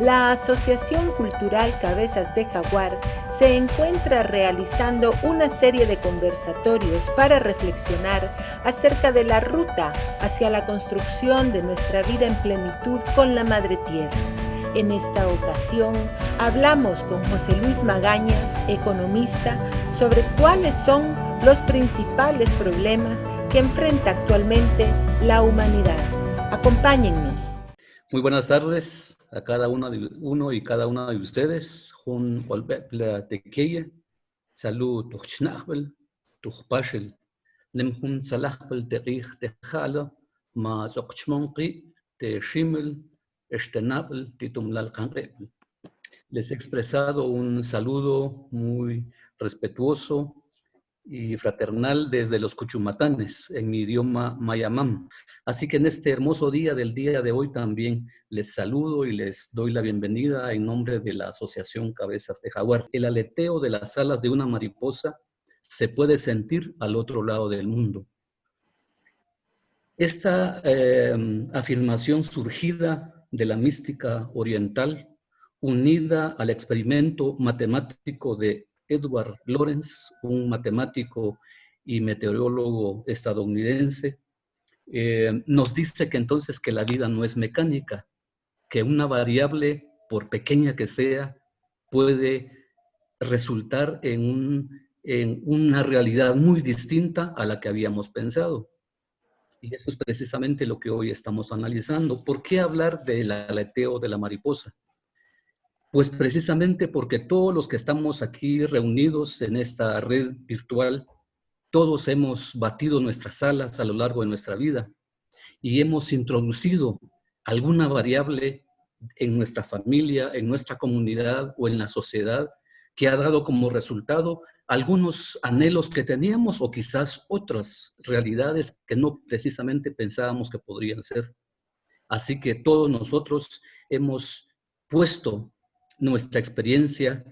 La Asociación Cultural Cabezas de Jaguar se encuentra realizando una serie de conversatorios para reflexionar acerca de la ruta hacia la construcción de nuestra vida en plenitud con la Madre Tierra. En esta ocasión hablamos con José Luis Magaña, economista, sobre cuáles son los principales problemas que enfrenta actualmente la humanidad. Acompáñennos. Muy buenas tardes a cada uno y cada una de ustedes. Jun Olbepla Tekeye, Salud Tuchnahbel, Tuchpashel, Lemhun Salahbel Terich Tejala, Ma Zokchmonki, Te Shimel, Estenabel, Titumlal Kanrebel. Les he expresado un saludo muy respetuoso y fraternal desde los Cuchumatanes, en mi idioma mayamam. Así que en este hermoso día del día de hoy también les saludo y les doy la bienvenida en nombre de la Asociación Cabezas de Jaguar. El aleteo de las alas de una mariposa se puede sentir al otro lado del mundo. Esta afirmación surgida de la mística oriental, unida al experimento matemático de Edward Lorenz, un matemático y meteorólogo estadounidense, nos dice que entonces que la vida no es mecánica, que una variable, por pequeña que sea, puede resultar en una realidad muy distinta a la que habíamos pensado. Y eso es precisamente lo que hoy estamos analizando. ¿Por qué hablar del aleteo de la mariposa? Pues precisamente porque todos los que estamos aquí reunidos en esta red virtual, todos hemos batido nuestras alas a lo largo de nuestra vida y hemos introducido alguna variable en nuestra familia, en nuestra comunidad o en la sociedad que ha dado como resultado algunos anhelos que teníamos o quizás otras realidades que no precisamente pensábamos que podrían ser. Así que todos nosotros hemos puesto nuestra experiencia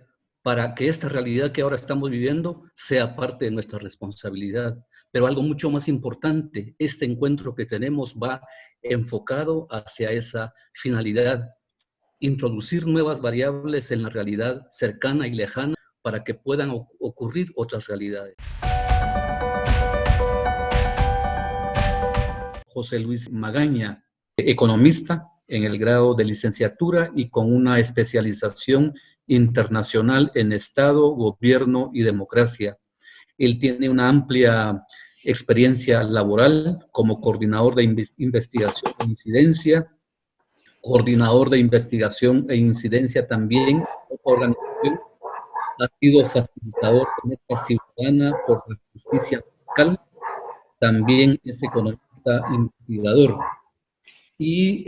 para que esta realidad que ahora estamos viviendo sea parte de nuestra responsabilidad. Pero algo mucho más importante, este encuentro que tenemos va enfocado hacia esa finalidad, introducir nuevas variables en la realidad cercana y lejana para que puedan ocurrir otras realidades. José Luis Magaña, economista en el grado de licenciatura y con una especialización internacional en Estado, Gobierno y Democracia. Él tiene una amplia experiencia laboral como coordinador de investigación e incidencia, coordinador de investigación e incidencia también, organización, ha sido facilitador de meta ciudadana por la justicia fiscal, también es economista investigador y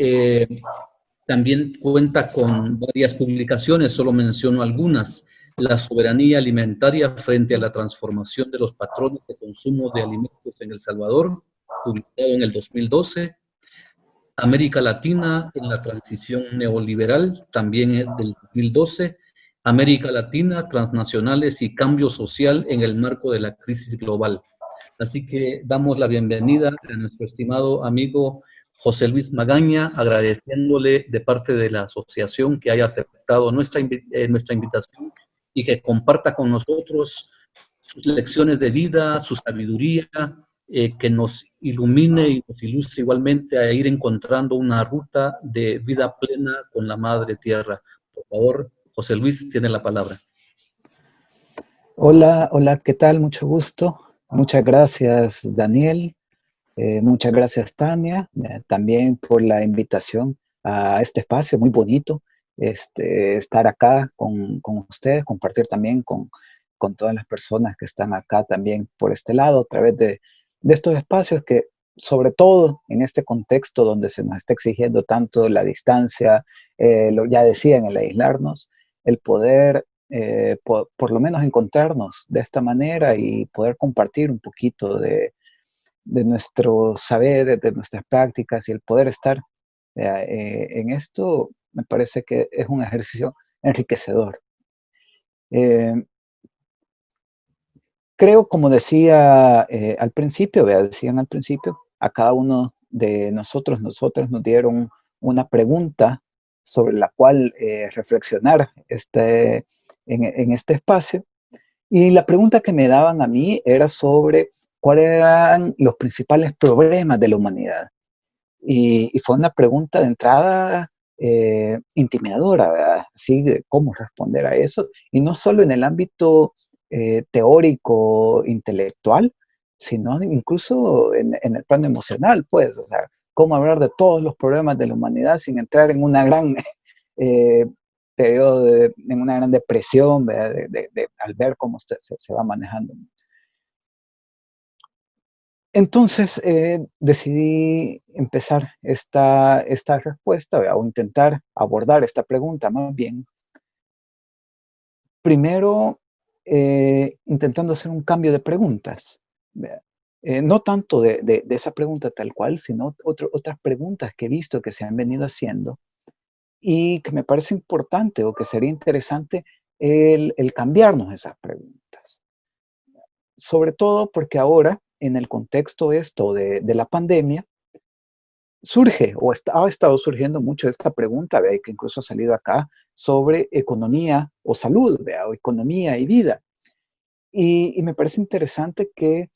también cuenta con varias publicaciones, solo menciono algunas. La soberanía alimentaria frente a la transformación de los patrones de consumo de alimentos en El Salvador, publicado en el 2012. América Latina en la transición neoliberal, también es del 2012. América Latina, transnacionales y cambio social en el marco de la crisis global. Así que damos la bienvenida a nuestro estimado amigo José Luis Magaña, agradeciéndole de parte de la asociación que haya aceptado nuestra invitación y que comparta con nosotros sus lecciones de vida, su sabiduría, que nos ilumine y nos ilustre igualmente a ir encontrando una ruta de vida plena con la Madre Tierra. Por favor, José Luis, tiene la palabra. Hola, hola, ¿qué tal? Mucho gusto. Muchas gracias, Daniel. Muchas gracias, Tania, también por la invitación a este espacio muy bonito. Estar acá con ustedes, compartir también con todas las personas que están acá también por este lado, a través de estos espacios que, sobre todo en este contexto donde se nos está exigiendo tanto la distancia, ya decían, el aislarnos, el poder por lo menos encontrarnos de esta manera y poder compartir un poquito de nuestros saberes, de nuestras prácticas y el poder estar en esto, me parece que es un ejercicio enriquecedor. Creo, como decía al principio, decían al principio, a cada uno de nosotros, nosotras nos dieron una pregunta sobre la cual reflexionar en este espacio. Y la pregunta que me daban a mí era sobre cuáles eran los principales problemas de la humanidad. Y fue una pregunta de entrada intimidadora, ¿verdad? Así de cómo responder a eso. Y no solo en el ámbito teórico, intelectual, sino incluso en el plano emocional, pues, o sea, cómo hablar de todos los problemas de la humanidad sin entrar en una gran eh, periodo, en una gran depresión, ¿verdad? Al ver cómo se va manejando. Entonces decidí empezar esta respuesta, ¿verdad? O intentar abordar esta pregunta más bien. Primero, intentando hacer un cambio de preguntas, ¿verdad? No tanto de esa pregunta tal cual, sino otras preguntas que he visto que se han venido haciendo y que me parece importante o que sería interesante el cambiarnos esas preguntas. Sobre todo porque ahora, en el contexto esto de la pandemia, surge o ha estado surgiendo mucho esta pregunta, ¿vea? Que incluso ha salido acá sobre economía o salud, ¿vea? O economía y vida. Y me parece interesante que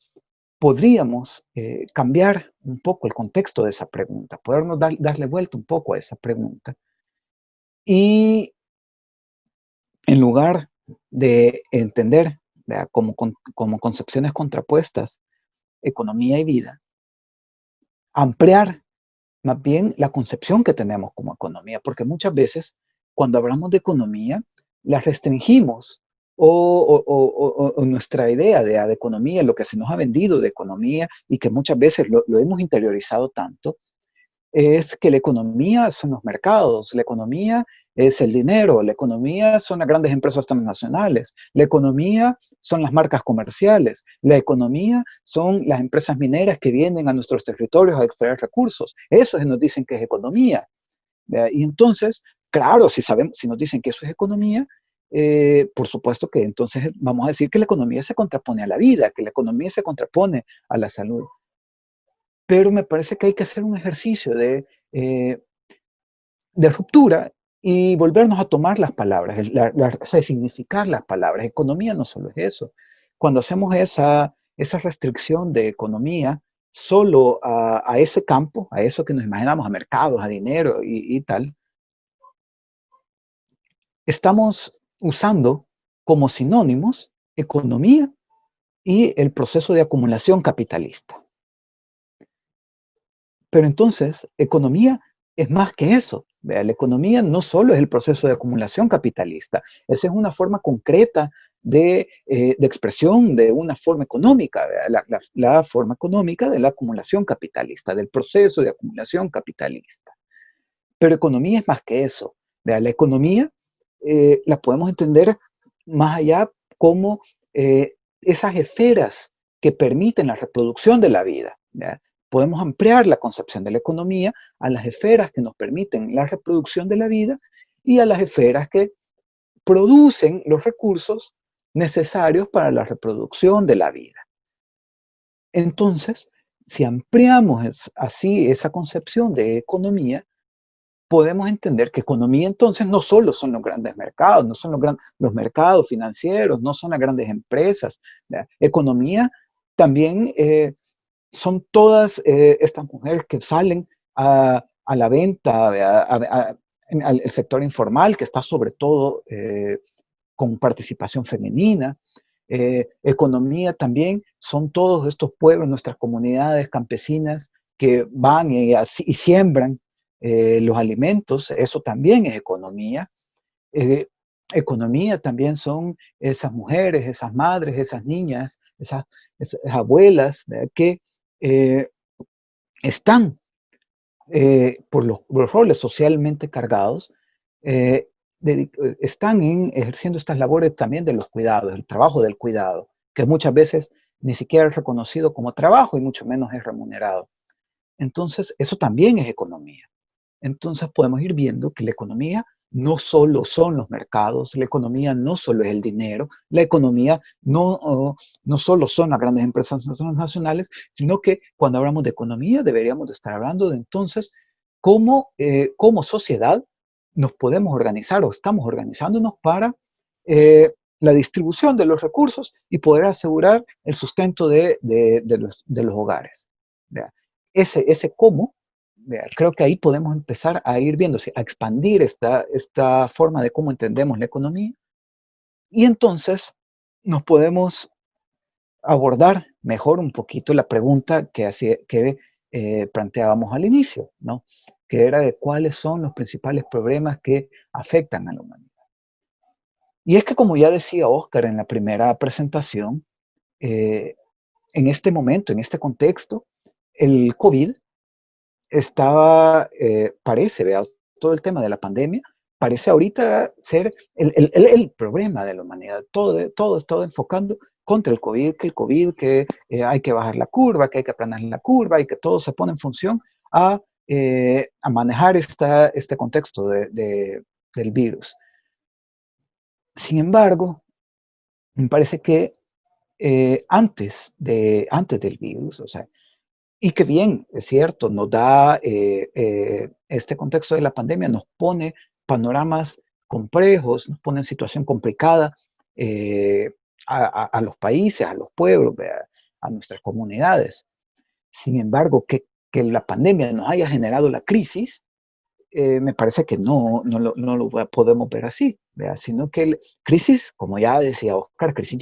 podríamos cambiar un poco el contexto de esa pregunta, podernos darle vuelta un poco a esa pregunta. Y en lugar de entender, ¿vea? Como concepciones contrapuestas, economía y vida, ampliar más bien la concepción que tenemos como economía, porque muchas veces cuando hablamos de economía, la restringimos o nuestra idea de economía, lo que se nos ha vendido de economía y que muchas veces lo hemos interiorizado tanto, es que la economía son los mercados, la economía es el dinero, la economía son las grandes empresas transnacionales, la economía son las marcas comerciales, la economía son las empresas mineras que vienen a nuestros territorios a extraer recursos. Eso es, nos dicen que es economía. ¿Verdad? Y entonces, claro, si nos dicen que eso es economía, por supuesto que entonces vamos a decir que la economía se contrapone a la vida, que la economía se contrapone a la salud. Pero me parece que hay que hacer un ejercicio de ruptura y volvernos a tomar las palabras, resignificar las palabras. Economía no solo es eso. Cuando hacemos esa restricción de economía solo a ese campo, a eso que nos imaginamos, a mercados, a dinero y tal, estamos usando como sinónimos economía y el proceso de acumulación capitalista. Pero entonces, economía es más que eso. ¿Vea? La economía no solo es el proceso de acumulación capitalista, esa es una forma concreta de expresión de una forma económica, la forma económica de la acumulación capitalista, del proceso de acumulación capitalista. Pero economía es más que eso. ¿Vea? La economía la podemos entender más allá como esas esferas que permiten la reproducción de la vida. ¿Vea? Podemos ampliar la concepción de la economía a las esferas que nos permiten la reproducción de la vida y a las esferas que producen los recursos necesarios para la reproducción de la vida. Entonces, si ampliamos así esa concepción de economía, podemos entender que economía entonces no solo son los grandes mercados, no son los mercados financieros, no son las grandes empresas. ¿Verdad? Economía también son todas estas mujeres que salen a la venta, al sector informal, que está sobre todo con participación femenina. Economía también son todos estos pueblos, nuestras comunidades campesinas que van y siembran los alimentos, eso también es economía. Eh, Economía también son esas mujeres, esas madres, esas niñas, esas abuelas, ¿verdad? Que eh, están por los roles socialmente cargados, eh, están ejerciendo estas labores también de los cuidados, el trabajo del cuidado, que muchas veces ni siquiera es reconocido como trabajo y mucho menos es remunerado. Entonces, eso también es economía. Entonces podemos ir viendo que la economía no solo son los mercados, la economía no solo es el dinero, la economía no solo son las grandes empresas transnacionales, sino que cuando hablamos de economía deberíamos de estar hablando de entonces cómo, como sociedad nos podemos organizar o estamos organizándonos para la distribución de los recursos y poder asegurar el sustento de los hogares. ¿Vea? Ese cómo, ¿vea? Creo que ahí podemos empezar a ir viéndose, a expandir esta forma de cómo entendemos la economía, y entonces nos podemos abordar mejor un poquito la pregunta que planteábamos al inicio, ¿no? Que era de cuáles son los principales problemas que afectan a la humanidad. Y es que, como ya decía Oscar en la primera presentación, en este momento, en este contexto, el COVID parece, ¿vea? Todo el tema de la pandemia, parece ahorita ser el problema de la humanidad. Todo enfocando contra el COVID, que hay que bajar la curva, que hay que aplanar la curva y que todo se pone en función a manejar este contexto del virus. Sin embargo, me parece que antes del virus, o sea, y que bien, es cierto, nos da este contexto de la pandemia, nos pone panoramas complejos, nos pone en situación complicada eh, a los países, a los pueblos, a nuestras comunidades. Sin embargo, que la pandemia nos haya generado la crisis, me parece que no lo podemos ver así, ¿vea? Sino que crisis, como ya decía Oscar, crisis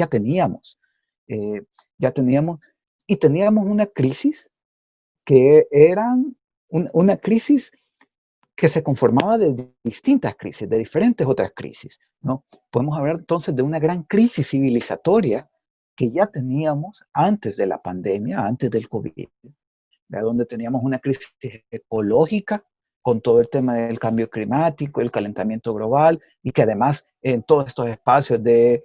eh, ya teníamos, y teníamos una crisis que eran una crisis que se conformaba de distintas crisis, de diferentes otras crisis, ¿no? Podemos hablar entonces de una gran crisis civilizatoria que ya teníamos antes de la pandemia, antes del COVID, donde teníamos una crisis ecológica con todo el tema del cambio climático, el calentamiento global, y que además en todos estos espacios de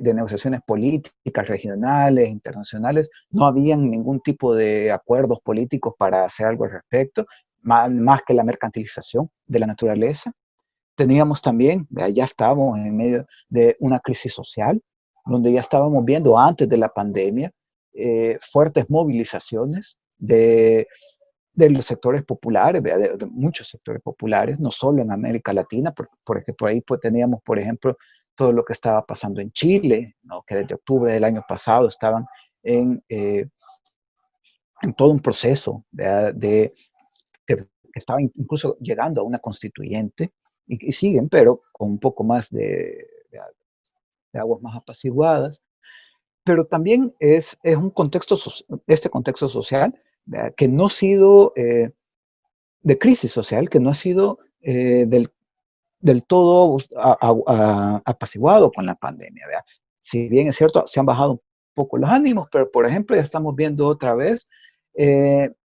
negociaciones políticas, regionales, internacionales, no habían ningún tipo de acuerdos políticos para hacer algo al respecto, más que la mercantilización de la naturaleza. Teníamos también, ya estábamos en medio de una crisis social, donde ya estábamos viendo antes de la pandemia fuertes movilizaciones de los sectores populares, de muchos sectores populares, no solo en América Latina, porque por ahí pues, teníamos, por ejemplo, todo lo que estaba pasando en Chile, ¿no? Que desde octubre del año pasado estaban en todo un proceso que estaba incluso llegando a una constituyente, y siguen, pero con un poco más de aguas más apaciguadas. Pero también es un contexto, este contexto social, ¿verdad? Que no ha sido de crisis social, que no ha sido del todo apaciguado con la pandemia, ¿verdad? Si bien es cierto, se han bajado un poco los ánimos, pero por ejemplo ya estamos viendo otra vez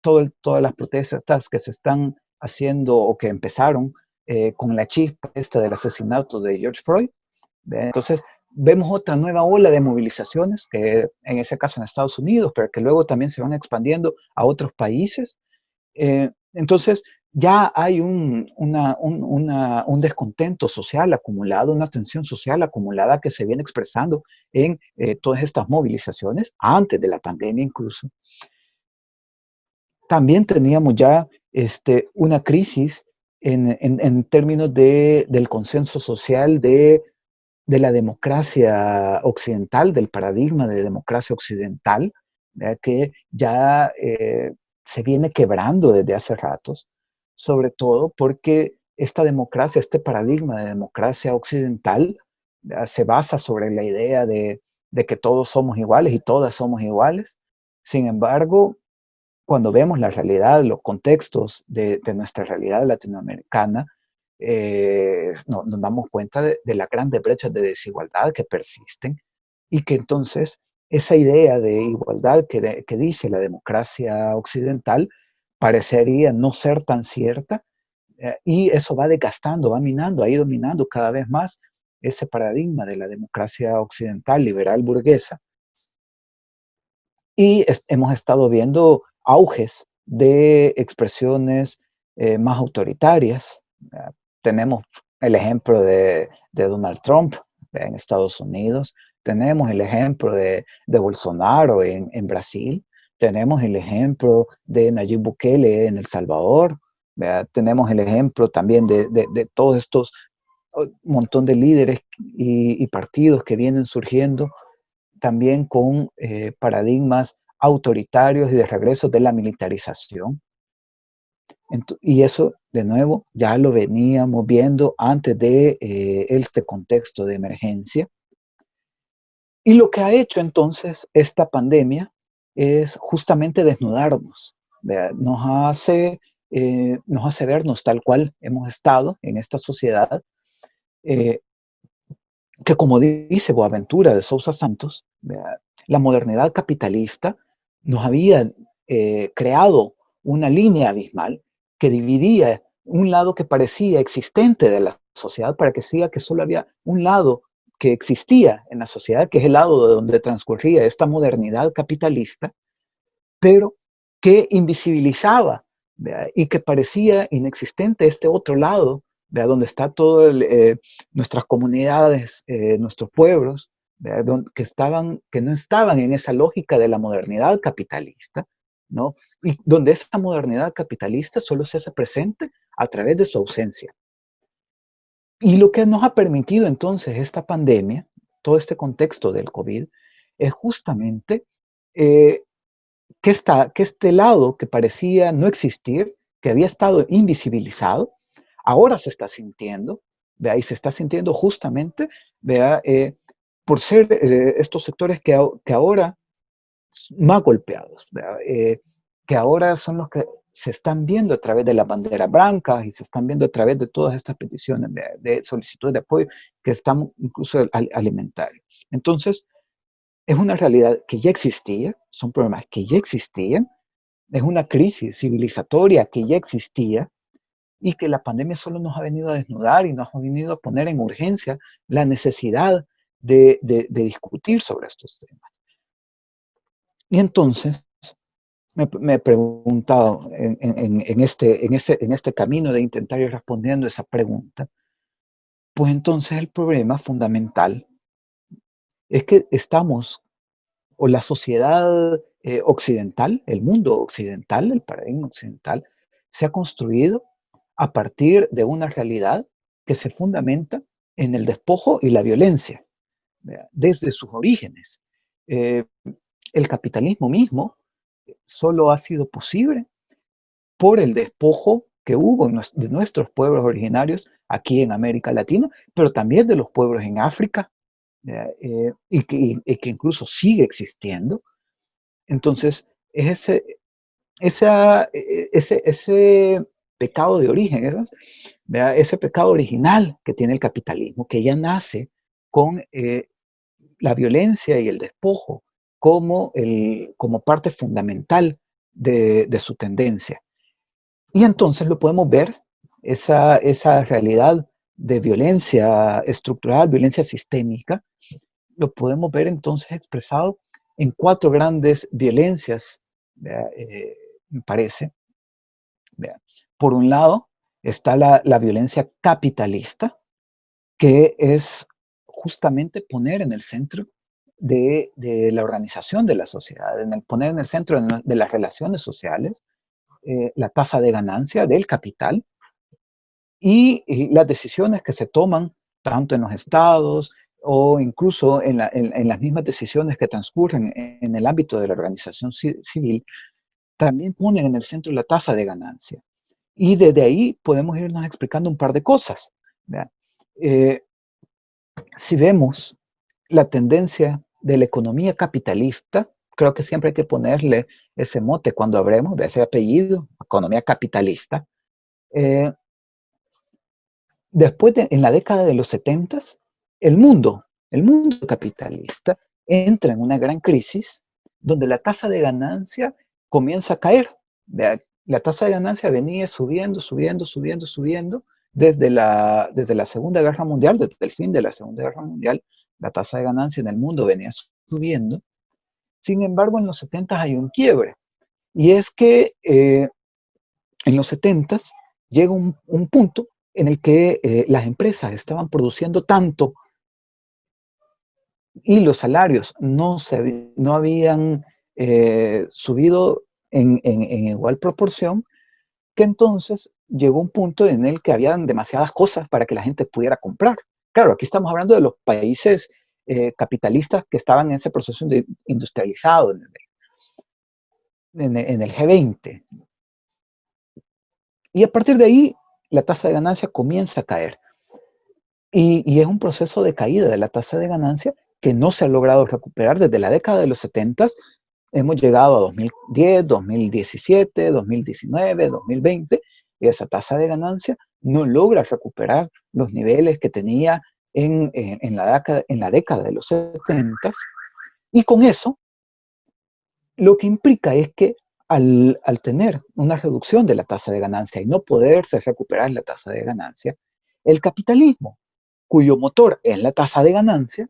todas las protestas que se están haciendo o que empezaron con la chispa esta del asesinato de George Floyd, ¿verdad? Entonces, vemos otra nueva ola de movilizaciones, que en ese caso en Estados Unidos, pero que luego también se van expandiendo a otros países. Entonces, ya hay un descontento social acumulado, una tensión social acumulada que se viene expresando en todas estas movilizaciones, antes de la pandemia incluso. También teníamos ya una crisis en términos del consenso social de la democracia occidental, del paradigma de democracia occidental, ¿verdad? Que ya se viene quebrando desde hace ratos, sobre todo porque esta democracia, este paradigma de democracia occidental, ¿verdad? Se basa sobre la idea de que todos somos iguales y todas somos iguales. Sin embargo, cuando vemos la realidad, los contextos de nuestra realidad latinoamericana, nos damos cuenta de las grandes brechas de desigualdad que persisten, y que entonces esa idea de igualdad que dice la democracia occidental parecería no ser tan cierta, y eso va desgastando, va minando, ahí dominando cada vez más ese paradigma de la democracia occidental liberal burguesa. Y hemos estado viendo auges de expresiones más autoritarias. Tenemos el ejemplo de Donald Trump en Estados Unidos, tenemos el ejemplo de Bolsonaro en Brasil, tenemos el ejemplo de Nayib Bukele en El Salvador, ¿verdad? Tenemos el ejemplo también de todos estos montón de líderes y partidos que vienen surgiendo también con paradigmas autoritarios y de regreso de la militarización. Y eso, de nuevo, ya lo veníamos viendo antes de este contexto de emergencia. Y lo que ha hecho entonces esta pandemia es justamente desnudarnos, ¿verdad? Nos hace vernos tal cual hemos estado en esta sociedad, eh, que como dice Boaventura de Sousa Santos, ¿verdad? La modernidad capitalista nos había creado una línea abismal que dividía un lado que parecía existente de la sociedad para que siga que solo había un lado que existía en la sociedad, que es el lado de donde transcurría esta modernidad capitalista, pero que invisibilizaba, ¿verdad? Y que parecía inexistente este otro lado, ¿verdad? Donde está todo nuestras comunidades, nuestros pueblos, que no estaban en esa lógica de la modernidad capitalista, ¿no? Y donde esa modernidad capitalista solo se hace presente a través de su ausencia. Y lo que nos ha permitido entonces esta pandemia, todo este contexto del COVID, es justamente eh, que este lado que parecía no existir, que había estado invisibilizado, ahora se está sintiendo, ¿vea? Y se está sintiendo justamente, ¿vea? Por ser estos sectores que ahora más golpeados, ¿vea? Que ahora son los que se están viendo a través de las banderas blancas y se están viendo a través de todas estas peticiones de solicitudes de apoyo que están incluso alimentarios. Entonces, es una realidad que ya existía, son problemas que ya existían, es una crisis civilizatoria que ya existía y que la pandemia solo nos ha venido a desnudar y nos ha venido a poner en urgencia la necesidad de discutir sobre estos temas. Y entonces me he preguntado en este camino de intentar ir respondiendo esa pregunta, pues entonces el problema fundamental es que estamos o la sociedad occidental, el mundo occidental, el paradigma occidental, se ha construido a partir de una realidad que se fundamenta en el despojo y la violencia, ¿verdad? Desde sus orígenes. Eh, el capitalismo mismo solo ha sido posible por el despojo que hubo de nuestros pueblos originarios aquí en América Latina, pero también de los pueblos en África, y que incluso sigue existiendo. Entonces, es ese pecado de origen, ¿verdad? Ese pecado original que tiene el capitalismo, que ya nace con la violencia y el despojo como parte fundamental de su tendencia. Y entonces lo podemos ver, esa realidad de violencia estructural, violencia sistémica, lo podemos ver entonces expresado en 4 grandes violencias, me parece. ¿Verdad? Por un lado está la violencia capitalista, que es justamente poner en el centro de la organización de la sociedad, poner en el centro de las relaciones sociales la tasa de ganancia del capital y las decisiones que se toman tanto en los estados o incluso en las mismas decisiones que transcurren en el ámbito de la organización civil, también ponen en el centro la tasa de ganancia. Y desde ahí podemos irnos explicando un par de cosas. Si vemos la tendencia de la economía capitalista, creo que siempre hay que ponerle ese mote cuando hablemos de ese apellido, economía capitalista. Después, en la década de los 70, el mundo capitalista entra en una gran crisis donde la tasa de ganancia comienza a caer. La tasa de ganancia venía subiendo, subiendo, subiendo, subiendo desde la Segunda Guerra Mundial, desde el fin de la Segunda Guerra Mundial, la tasa de ganancia en el mundo venía subiendo. Sin embargo, en los 70 hay un quiebre. Y es que en los 70 llega un punto en el que las empresas estaban produciendo tanto y los salarios no habían subido en igual proporción, que entonces llegó un punto en el que habían demasiadas cosas para que la gente pudiera comprar. Claro, aquí estamos hablando de los países capitalistas que estaban en ese proceso industrializado en el G20. Y a partir de ahí, la tasa de ganancia comienza a caer. Y es un proceso de caída de la tasa de ganancia que no se ha logrado recuperar desde la década de los 70. Hemos llegado a 2010, 2017, 2019, 2020, y esa tasa de ganancia no logra recuperar los niveles que tenía en la década de los 70. Y con eso, lo que implica es que al tener una reducción de la tasa de ganancia y no poderse recuperar la tasa de ganancia, el capitalismo, cuyo motor es la tasa de ganancia,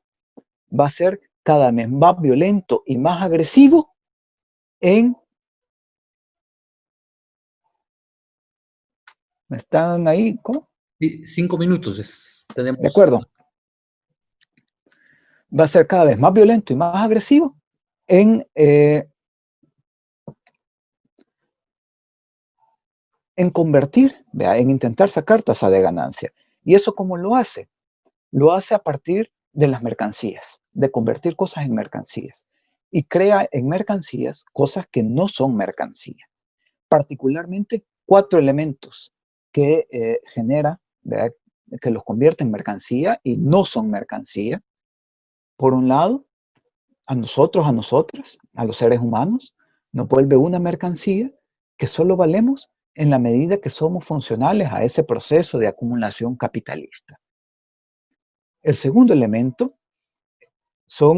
va a ser cada vez más violento y más agresivo en... ¿Están ahí? ¿Cómo? Sí, 5 minutos De tenemos. acuerdo. Va a ser cada vez más violento y más agresivo en convertir, ¿vea? En intentar sacar tasa de ganancia. ¿Y eso cómo lo hace? Lo hace a partir de las mercancías, de convertir cosas en mercancías. Y crea en mercancías cosas que no son mercancías. Particularmente 4 elementos que genera, ¿vea? Que los convierte en mercancía y no son mercancía. Por un lado, a nosotros, a nosotras, a los seres humanos, nos vuelve una mercancía que solo valemos en la medida que somos funcionales a ese proceso de acumulación capitalista. El segundo elemento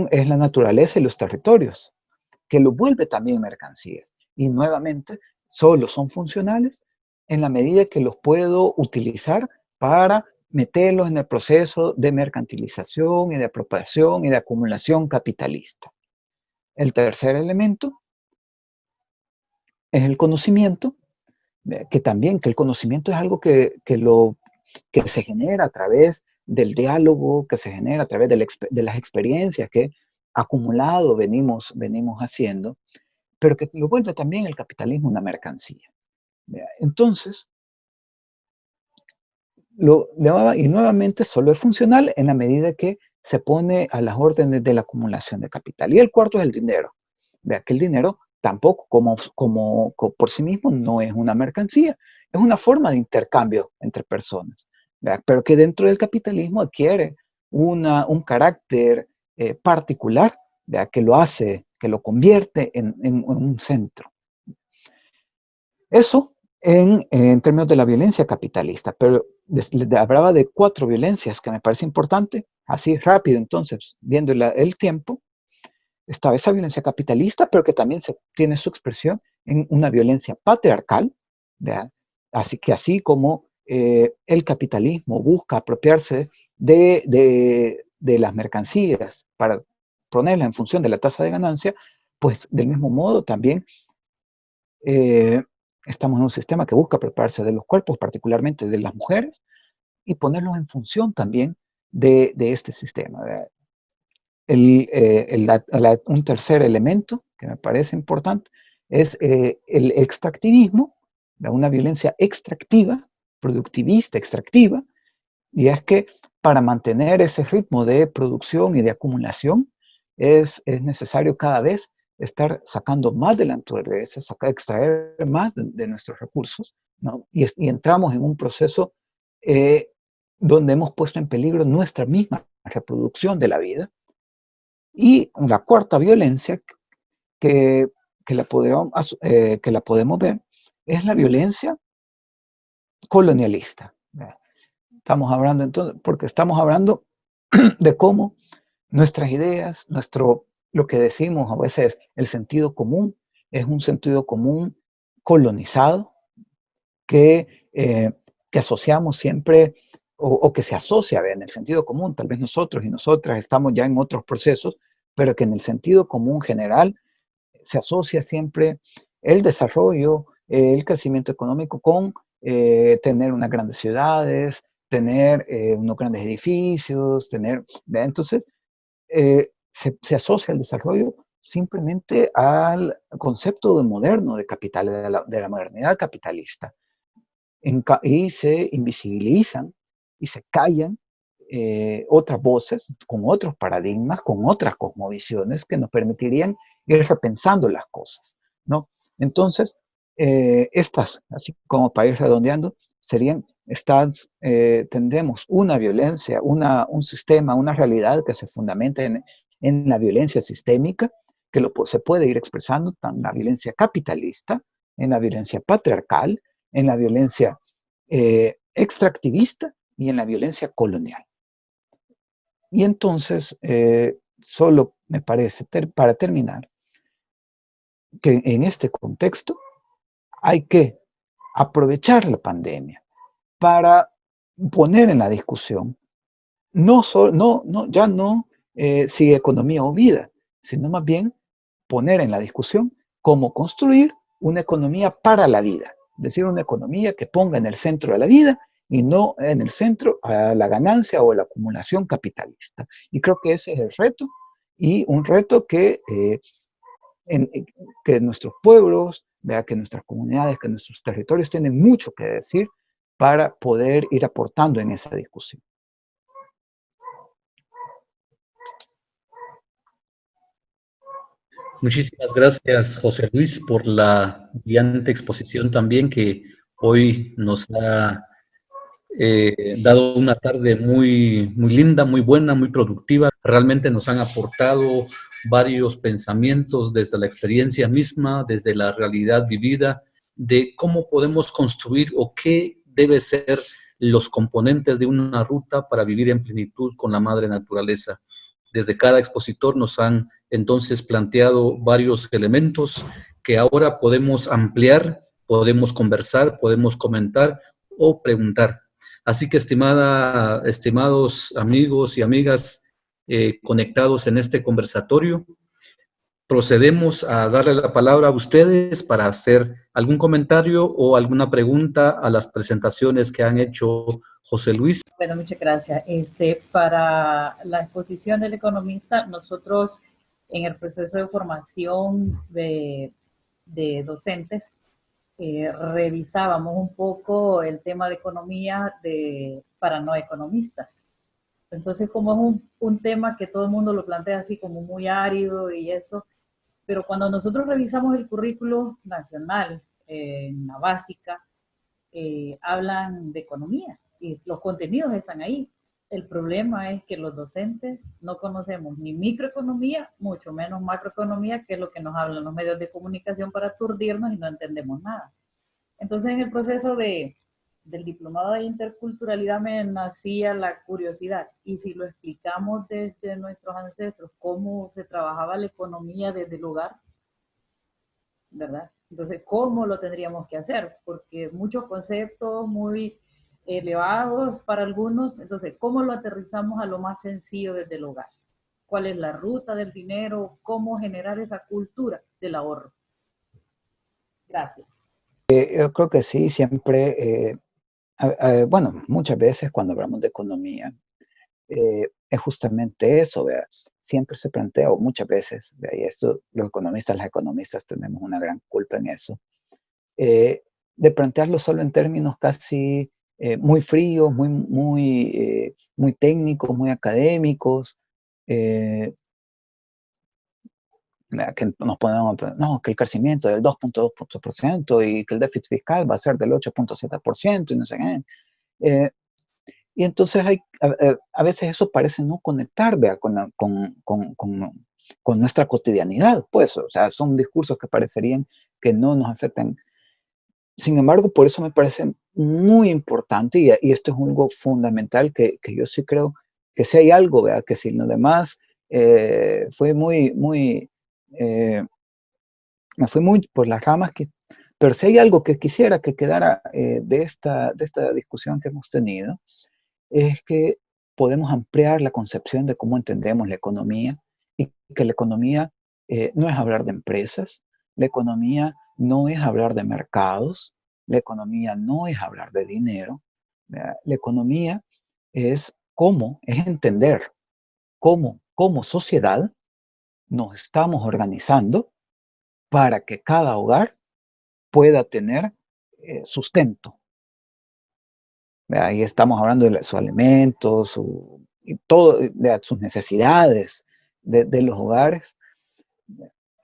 es la naturaleza y los territorios, que lo vuelve también mercancías. Y nuevamente, solo son funcionales en la medida que los puedo utilizar para meterlos en el proceso de mercantilización y de apropiación y de acumulación capitalista. El tercer elemento es el conocimiento, que el conocimiento es algo que se genera a través del diálogo, que se genera a través de las experiencias que acumulado venimos haciendo, pero que lo vuelve también el capitalismo una mercancía. Entonces, y nuevamente solo es funcional en la medida que se pone a las órdenes de la acumulación de capital. Y el cuarto es el dinero. Vea que el dinero tampoco por sí mismo no es una mercancía, es una forma de intercambio entre personas, ¿vea? Pero que dentro del capitalismo adquiere un carácter particular, ¿vea? Que lo convierte en un centro. Eso en términos de la violencia capitalista, pero hablaba de 4 violencias que me parece importante, así rápido entonces, viendo el tiempo. Estaba esa violencia capitalista, pero que también tiene su expresión en una violencia patriarcal, ¿verdad? Así como el capitalismo busca apropiarse de las mercancías para ponerlas en función de la tasa de ganancia, pues del mismo modo también estamos en un sistema que busca apropiarse de los cuerpos, particularmente de las mujeres, y ponerlos en función también de este sistema, ¿verdad? Un tercer elemento que me parece importante es el extractivismo, una violencia extractiva, productivista, extractiva, y es que para mantener ese ritmo de producción y de acumulación es necesario cada vez estar sacando más de la naturaleza, extraer más de nuestros recursos, ¿no? Y entramos en un proceso donde hemos puesto en peligro nuestra misma reproducción de la vida. Y la cuarta violencia que, que la podemos ver es la violencia colonialista. Estamos hablando entonces, porque estamos hablando de cómo nuestras ideas, lo que decimos a veces, el sentido común, es un sentido común colonizado que asociamos siempre o que se asocia en el sentido común. Tal vez nosotros y nosotras estamos ya en otros procesos, pero que en el sentido común general se asocia siempre el desarrollo, el crecimiento económico con tener unas grandes ciudades, tener unos grandes edificios, entonces se asocia el desarrollo simplemente al concepto de moderno de capital, de la modernidad capitalista. y se invisibilizan y se callan otras voces con otros paradigmas, con otras cosmovisiones que nos permitirían ir repensando las cosas, ¿no? Entonces, estas, así como para ir redondeando, serían tendremos una violencia, un sistema, una realidad que se fundamenta en la violencia sistémica, que se puede ir expresando en la violencia capitalista, en la violencia patriarcal, en la violencia extractivista y en la violencia colonial. Y entonces, solo me parece, para terminar, que en este contexto hay que aprovechar la pandemia para poner en la discusión ya no si economía o vida, sino más bien poner en la discusión cómo construir una economía para la vida, es decir, una economía que ponga en el centro de la vida y no en el centro a la ganancia o la acumulación capitalista. Y creo que ese es el reto, y un reto que nuestros pueblos, que nuestras comunidades, que nuestros territorios tienen mucho que decir para poder ir aportando en esa discusión. Muchísimas gracias, José Luis, por la brillante exposición también que hoy nos ha dado una tarde muy, muy linda, muy buena, muy productiva. Realmente nos han aportado varios pensamientos desde la experiencia misma, desde la realidad vivida, de cómo podemos construir o qué debe ser los componentes de una ruta para vivir en plenitud con la madre naturaleza. Desde cada expositor nos han entonces planteado varios elementos que ahora podemos ampliar, podemos conversar, podemos comentar o preguntar. Así que, estimados amigos y amigas conectados en este conversatorio, procedemos a darle la palabra a ustedes para hacer algún comentario o alguna pregunta a las presentaciones que han hecho José Luis. Bueno, muchas gracias. Para la exposición del economista, nosotros en el proceso de formación de docentes, revisábamos un poco el tema de economía para no economistas. Entonces, como es un tema que todo el mundo lo plantea así como muy árido y eso, pero cuando nosotros revisamos el currículo nacional, en la básica, hablan de economía y los contenidos están ahí. El problema es que los docentes no conocemos ni microeconomía, mucho menos macroeconomía, que es lo que nos hablan los medios de comunicación para aturdirnos y no entendemos nada. Entonces, en el proceso del diplomado de interculturalidad me nacía la curiosidad, y si lo explicamos desde nuestros ancestros, cómo se trabajaba la economía desde el hogar, ¿verdad? Entonces, ¿cómo lo tendríamos que hacer? Porque muchos conceptos muy elevados para algunos, entonces, ¿cómo lo aterrizamos a lo más sencillo desde el hogar? ¿Cuál es la ruta del dinero? ¿Cómo generar esa cultura del ahorro? Gracias. Yo creo que sí, siempre, bueno, muchas veces cuando hablamos de economía, es justamente eso, ¿verdad? Siempre se plantea, o muchas veces, ¿verdad? Y esto los economistas, las economistas tenemos una gran culpa en eso, de plantearlo solo en términos casi muy fríos, muy técnicos, muy académicos, que nos ponemos, no, que el crecimiento del 2,2% y que el déficit fiscal va a ser del 8,7% y no sé qué. Y entonces a veces eso parece no conectar, ¿vea? Con nuestra cotidianidad, pues, o sea, son discursos que parecerían que no nos afectan. Sin embargo, por eso me parece muy importante, y esto es algo fundamental que yo sí creo que si hay algo, ¿vea? Que si lo demás fue me fui muy por las ramas, pero si hay algo que quisiera que quedara de esta discusión que hemos tenido, es que podemos ampliar la concepción de cómo entendemos la economía, y que la economía no es hablar de empresas, la economía no es hablar de mercados, la economía no es hablar de dinero, ¿verdad? La economía es entender cómo como sociedad nos estamos organizando para que cada hogar pueda tener sustento, Ahí estamos hablando de sus alimentos, y todo, sus necesidades de los hogares.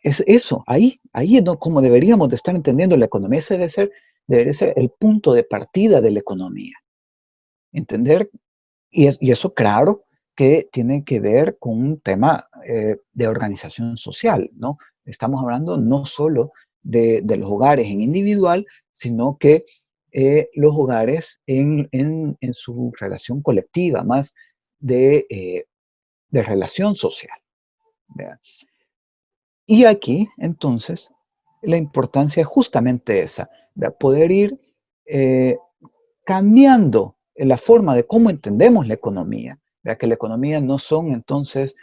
Es eso, ahí es como deberíamos de estar entendiendo la economía. Ese debería ser el punto de partida de la economía. Entender, y eso claro que tiene que ver con un tema de organización social, ¿no? Estamos hablando no solo de los hogares en individual, sino que los hogares en su relación colectiva, más de relación social. ¿Verdad? Y aquí, entonces, la importancia es justamente esa, ¿verdad? Poder ir eh, cambiando la forma de cómo entendemos la economía. ¿Verdad? Que la economía no son entonces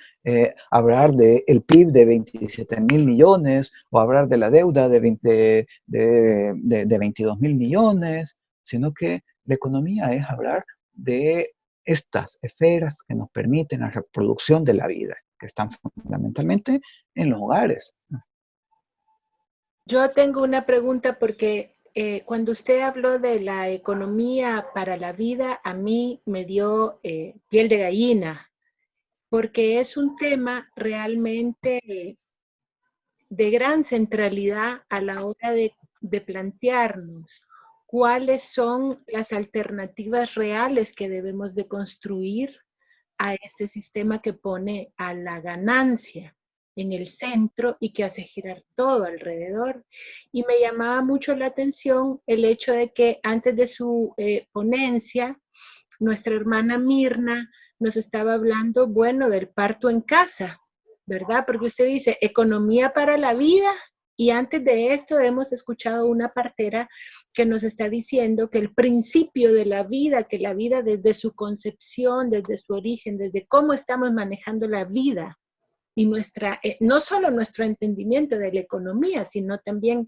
hablar del PIB de 27.000 millones o hablar de la deuda de 22.000 millones, sino que la economía es hablar de estas esferas que nos permiten la reproducción de la vida, que están fundamentalmente en los hogares. Yo tengo una pregunta porque cuando usted habló de la economía para la vida, a mí me dio piel de gallina, porque es un tema realmente de gran centralidad a la hora de plantearnos cuáles son las alternativas reales que debemos de construir a este sistema que pone a la ganancia en el centro y que hace girar todo alrededor. Y me llamaba mucho la atención el hecho de que antes de su ponencia, nuestra hermana Mirna nos estaba hablando, bueno, del parto en casa, ¿verdad? Porque usted dice, economía para la vida, y antes de esto hemos escuchado una partera que nos está diciendo que el principio de la vida, que la vida desde su concepción, desde su origen, desde cómo estamos manejando la vida y no solo nuestro entendimiento de la economía, sino también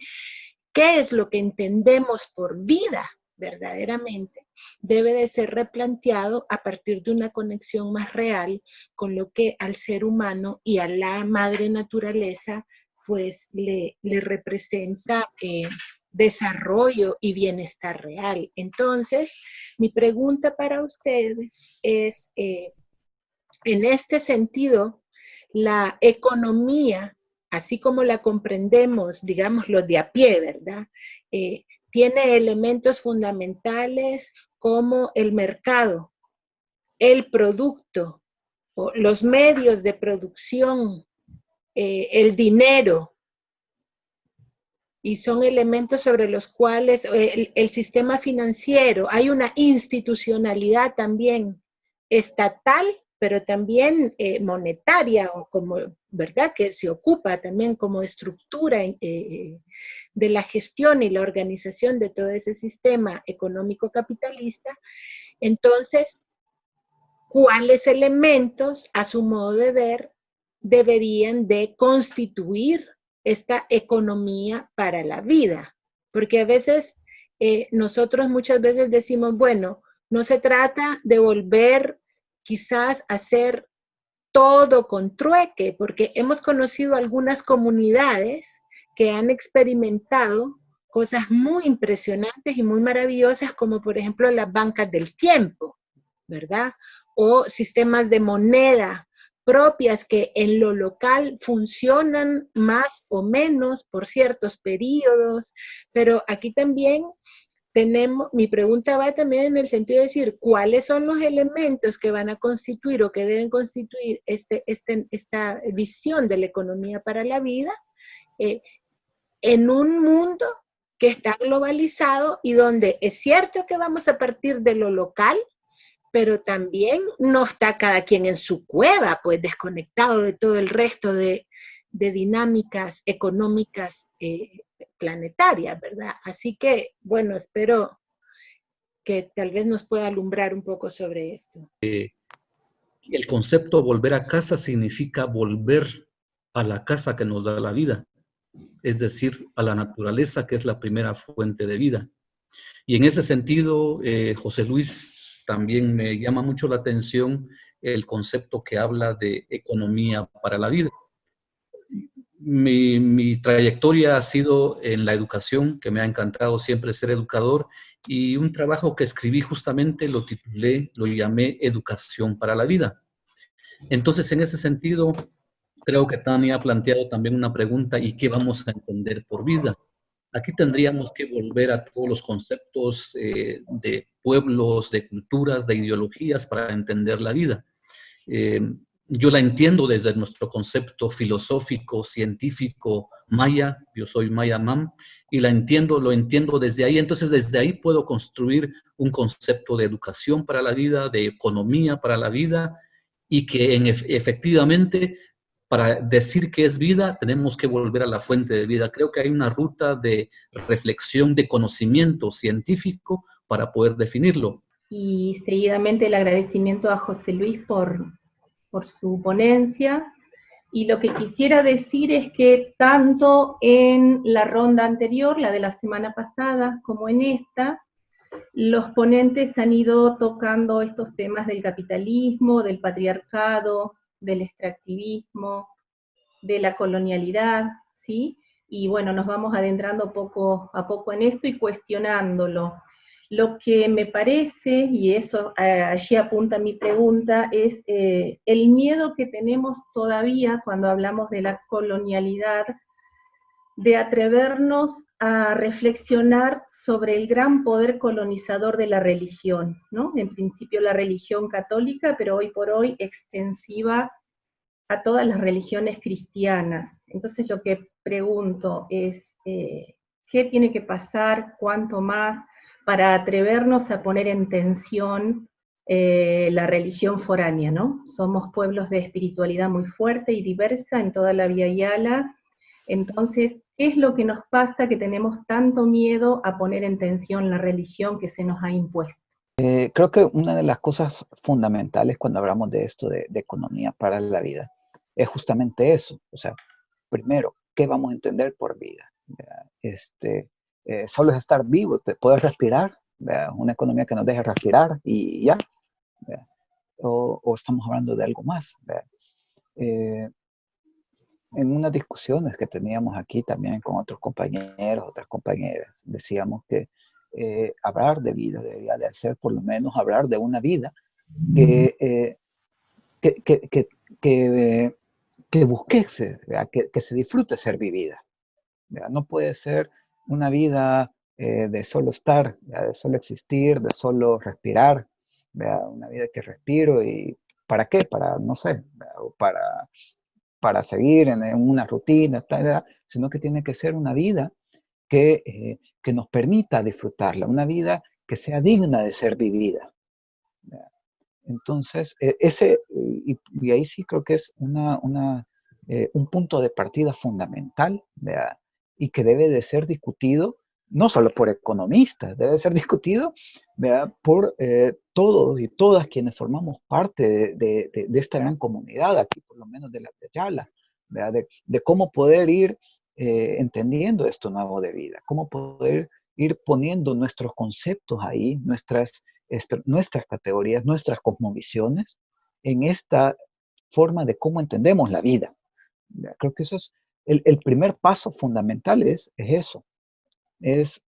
qué es lo que entendemos por vida verdaderamente, debe de ser replanteado a partir de una conexión más real con lo que al ser humano y a la madre naturaleza pues le representa desarrollo y bienestar real. Entonces, mi pregunta para ustedes es, en este sentido, la economía, así como la comprendemos, digamos, los de a pie, ¿verdad? Tiene elementos fundamentales como el mercado, el producto, los medios de producción, el dinero, y son elementos sobre los cuales el sistema financiero, hay una institucionalidad también estatal, pero también monetaria, o como, ¿verdad?, que se ocupa también como estructura de la gestión y la organización de todo ese sistema económico capitalista. Entonces, ¿cuáles elementos, a su modo de ver, deberían de constituir esta economía para la vida? Porque a veces nosotros muchas veces decimos, bueno, no se trata de volver quizás a hacer todo con trueque, porque hemos conocido algunas comunidades que han experimentado cosas muy impresionantes y muy maravillosas, como por ejemplo las bancas del tiempo, ¿verdad? O sistemas de moneda propias que en lo local funcionan más o menos por ciertos periodos, pero aquí también mi pregunta va también en el sentido de decir, ¿cuáles son los elementos que van a constituir o que deben constituir esta visión de la economía para la vida en un mundo que está globalizado y donde es cierto que vamos a partir de lo local, pero también no está cada quien en su cueva, pues desconectado de todo el resto de dinámicas económicas planetarias, ¿verdad? Así que, bueno, espero que tal vez nos pueda alumbrar un poco sobre esto. El concepto volver a casa significa volver a la casa que nos da la vida, es decir, a la naturaleza, que es la primera fuente de vida. Y en ese sentido, José Luis, también me llama mucho la atención el concepto que habla de economía para la vida. Mi trayectoria ha sido en la educación, que me ha encantado siempre ser educador, y un trabajo que escribí justamente lo titulé, lo llamé Educación para la Vida. Entonces, en ese sentido, creo que Tania ha planteado también una pregunta: ¿y qué vamos a entender por vida? Aquí tendríamos que volver a todos los conceptos de pueblos, de culturas, de ideologías para entender la vida. Eh, yo la entiendo desde nuestro concepto filosófico, científico, maya, yo soy maya mam, y lo entiendo desde ahí. Entonces, desde ahí puedo construir un concepto de educación para la vida, de economía para la vida, y que efectivamente, para decir que es vida, tenemos que volver a la fuente de vida. Creo que hay una ruta de reflexión, de conocimiento científico para poder definirlo. Y seguidamente el agradecimiento a José Luis por su ponencia. Y lo que quisiera decir es que tanto en la ronda anterior, la de la semana pasada, como en esta, los ponentes han ido tocando estos temas del capitalismo, del patriarcado, del extractivismo, de la colonialidad, ¿sí? Y bueno, nos vamos adentrando poco a poco en esto y cuestionándolo. Lo que me parece, y eso allí apunta mi pregunta, es el miedo que tenemos todavía cuando hablamos de la colonialidad, de atrevernos a reflexionar sobre el gran poder colonizador de la religión, ¿no? En principio la religión católica, pero hoy por hoy extensiva a todas las religiones cristianas. Entonces lo que pregunto es, ¿qué tiene que pasar, cuánto más, para atrevernos a poner en tensión la religión foránea, ¿no? Somos pueblos de espiritualidad muy fuerte y diversa en toda la Vía Yala. Entonces, ¿qué es lo que nos pasa que tenemos tanto miedo a poner en tensión la religión que se nos ha impuesto? Creo que una de las cosas fundamentales cuando hablamos de esto de economía para la vida es justamente eso. O sea, primero, ¿qué vamos a entender por vida? Solo es estar vivo, te puedes respirar, ¿verdad? Una economía que nos deje respirar y ya, ¿verdad? O estamos hablando de algo más, ¿verdad? En unas discusiones que teníamos aquí también con otros compañeros, otras compañeras, decíamos que hablar de vida debería de ser por lo menos hablar de una vida que, que, que, que, que, que busque, que se disfrute ser vivida, ¿verdad? No puede ser una vida de solo estar, ¿verdad? De solo existir, de solo respirar, ¿verdad? Una vida que respiro y ¿para qué? Para, no sé, ¿verdad? O para seguir en una rutina, tal, sino que tiene que ser una vida que nos permita disfrutarla, una vida que sea digna de ser vivida. Entonces, y ahí sí creo que es un punto de partida fundamental, ¿verdad? Y que debe de ser discutido no solo por economistas, debe ser discutido, ¿verdad? Por todos y todas quienes formamos parte de esta gran comunidad, aquí por lo menos de la Yala, ¿verdad? De cómo poder ir entendiendo esto nuevo de vida, cómo poder ir poniendo nuestros conceptos ahí, nuestras categorías, nuestras cosmovisiones en esta forma de cómo entendemos la vida. Creo que eso es el primer paso fundamental, es eso, es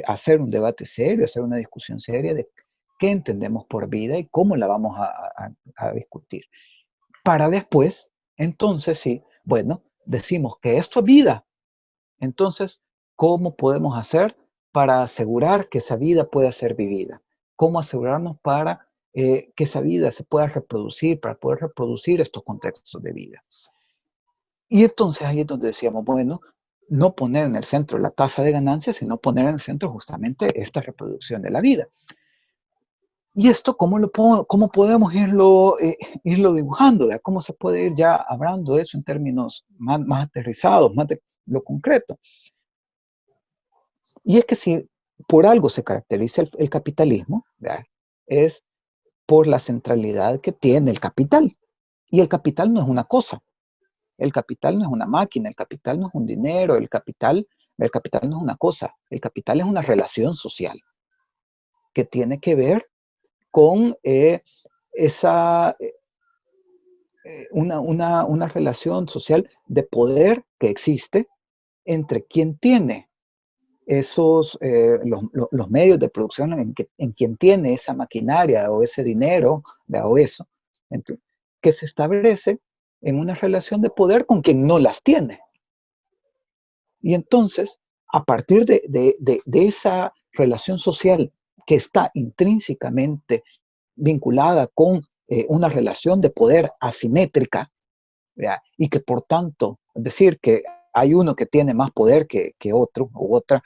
hacer un debate serio, hacer una discusión seria de qué entendemos por vida y cómo la vamos a discutir. Para después, entonces sí, bueno, decimos que esto es vida. Entonces, ¿cómo podemos hacer para asegurar que esa vida pueda ser vivida? ¿Cómo asegurarnos para que esa vida se pueda reproducir, para poder reproducir estos contextos de vida? Y entonces ahí es donde decíamos, bueno, no poner en el centro la tasa de ganancias, sino poner en el centro justamente esta reproducción de la vida. ¿Y esto cómo podemos irlo dibujando? ¿Verdad? ¿Cómo se puede ir ya hablando de eso en términos más aterrizados, más de lo concreto? Y es que si por algo se caracteriza el capitalismo, ¿verdad? Es por la centralidad que tiene el capital. Y el capital no es una cosa, el capital no es una máquina, el capital no es un dinero, el capital no es una cosa, el capital es una relación social que tiene que ver con una relación social de poder que existe entre quien tiene los medios de producción en quien tiene esa maquinaria o ese dinero, o eso, que se establece en una relación de poder con quien no las tiene. Y entonces, a partir de esa relación social que está intrínsecamente vinculada con una relación de poder asimétrica, ¿verdad? Y que por tanto, es decir, que hay uno que tiene más poder que otro u otra,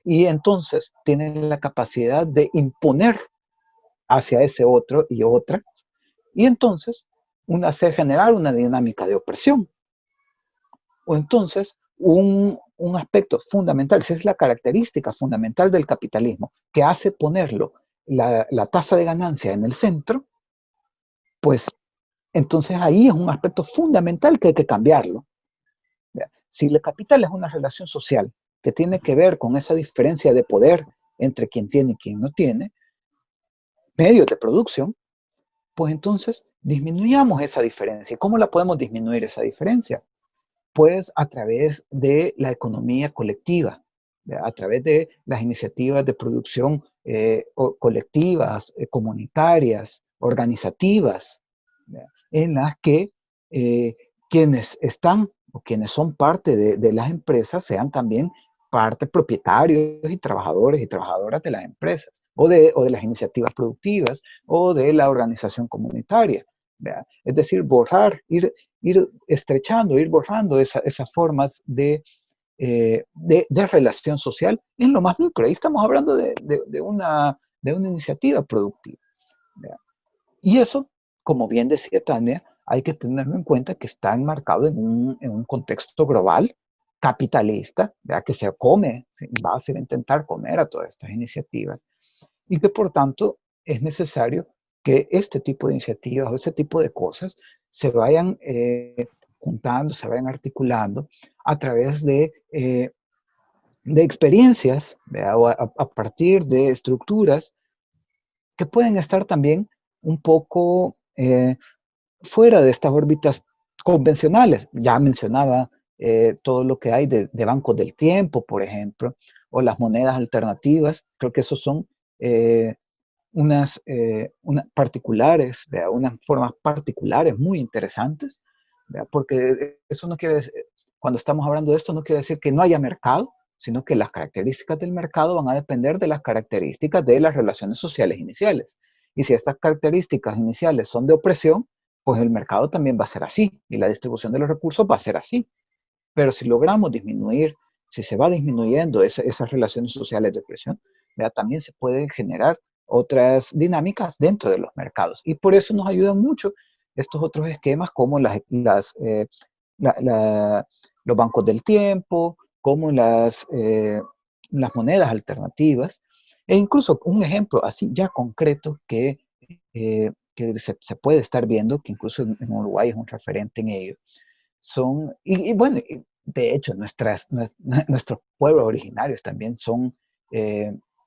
y entonces tienen la capacidad de imponer hacia ese otro y otra, y entonces hacer generar una dinámica de opresión. O entonces un aspecto fundamental, esa es la característica fundamental del capitalismo, que hace ponerlo la tasa de ganancia en el centro, pues entonces ahí es un aspecto fundamental que hay que cambiarlo. Si el capital es una relación social que tiene que ver con esa diferencia de poder entre quien tiene y quien no tiene, medios de producción, pues entonces disminuyamos esa diferencia. ¿Cómo la podemos disminuir esa diferencia? Pues a través de la economía colectiva, a través de las iniciativas de producción colectivas, comunitarias, organizativas, en las que quienes están o quienes son parte de las empresas sean también parte propietarios y trabajadoras de las empresas o de las iniciativas productivas o de la organización comunitaria. ¿Verdad? Es decir, ir estrechando, ir borrando esas formas de relación social en lo más micro. Ahí estamos hablando de una iniciativa productiva. ¿Verdad? Y eso, como bien decía Tania, hay que tenerlo en cuenta que está enmarcado en un contexto global, capitalista, ¿verdad? Que va a intentar comer a todas estas iniciativas y que por tanto es necesario que este tipo de iniciativas o este tipo de cosas se vayan juntando, se vayan articulando a través de experiencias, o a partir de estructuras que pueden estar también un poco fuera de estas órbitas convencionales. Ya mencionaba todo lo que hay de bancos del tiempo, por ejemplo, o las monedas alternativas. Creo que esos son unas particulares, ¿verdad? Unas formas particulares muy interesantes, ¿verdad? Porque eso no quiere decir, cuando estamos hablando de esto, no quiere decir que no haya mercado, sino que las características del mercado van a depender de las características de las relaciones sociales iniciales. Y si estas características iniciales son de opresión, pues el mercado también va a ser así, y la distribución de los recursos va a ser así. Pero si logramos disminuir, si se va disminuyendo esas relaciones sociales de opresión, ¿verdad? También se pueden generar otras dinámicas dentro de los mercados. Y por eso nos ayudan mucho estos otros esquemas como los bancos del tiempo, como las monedas alternativas, e incluso un ejemplo así ya concreto que se puede estar viendo, que incluso en Uruguay es un referente en ello, bueno, de hecho, nuestros pueblos originarios también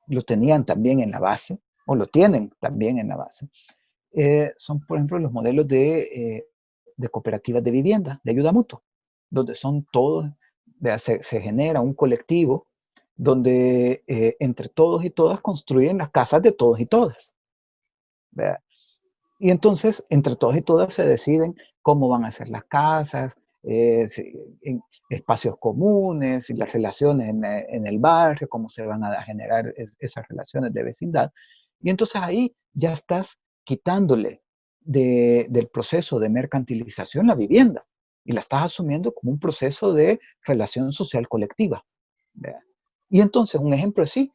lo tenían también en la base, o lo tienen también en la base. Son, por ejemplo, los modelos de cooperativas de vivienda, de ayuda mutua, donde son todos, se genera un colectivo donde entre todos y todas construyen las casas de todos y todas. ¿Verdad? Y entonces, entre todos y todas se deciden cómo van a ser las casas, en espacios comunes y las relaciones en el barrio, cómo se van a generar esas relaciones de vecindad. Y entonces ahí ya estás quitándole del proceso de mercantilización la vivienda y la estás asumiendo como un proceso de relación social colectiva. ¿Verdad? Y entonces un ejemplo así,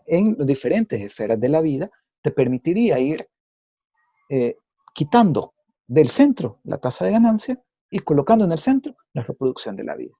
en diferentes esferas de la vida, te permitiría ir quitando del centro la tasa de ganancia y colocando en el centro la reproducción de la vida.